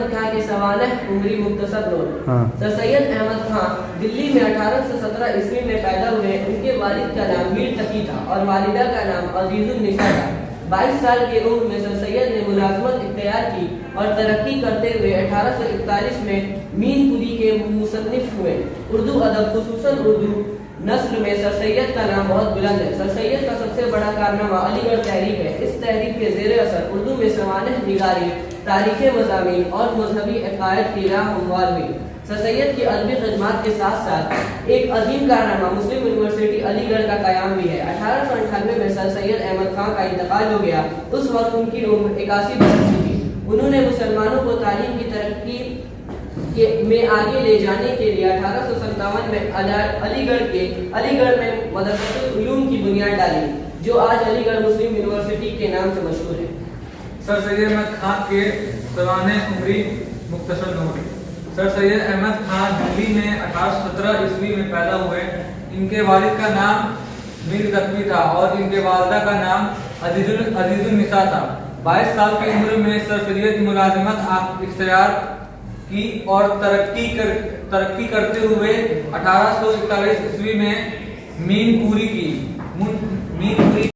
احمد خان کے سوانح عمری مختصر نوٹ۔ سر سید احمد خان دلی میں 1817 عیسوی میں پیدا ہوئے۔ ان کے والد کا نام میر تقی تھا اور والدہ کا نام عزیز النساء تھا۔ 22 سال کی عمر میں سر سید نے ملازمت اختیار کی اور ترقی کرتے ہوئے 1841 میں مین پوری کے مصنف ہوئے۔ اردو ادب خصوصاً اردو نثر میں سر سید کا نام بہت بلند ہے۔ سر سید کا سب سے بڑا کارنامہ علی گڑھ تحریک ہے۔ اس تحریک کے زیر اثر اردو میں سوانح نگاری، تاریخی مضامین اور مذہبی عقائد کی راہ ہموار ہوئی۔ سر سید کی ادبی خدمات کے ساتھ ساتھ ایک عظیم کارنامہ مسلم یونیورسٹی علی گڑھ کا قیام بھی ہے۔ 1898 میں سر سید احمد خان کا انتقال ہو گیا۔ اس وقت ان کی عمر 81 برس کی تھی۔ انہوں نے مسلمانوں کو تعلیم کی ترقی میں آگے لے جانے کے لیے 1857 میں علی گڑھ میں مدرسۃ العلوم کی بنیاد ڈالی، جو آج علی گڑھ مسلم یونیورسٹی کے نام سے مشہور ہے۔ سر سید احمد خان کے سوانح عمری مختصر نوٹ۔ سر سید احمد خان دلی میں 1817 عیسوی میں پیدا ہوئے۔ ان کے والد کا نام میر تقی تھا اور ان کے والدہ کا نام عزیز النساء تھا۔ 22 سال کی عمر میں سر سید ملازمت اختیار کی اور ترقی کرتے ہوئے 1841 عیسوی میں مین پوری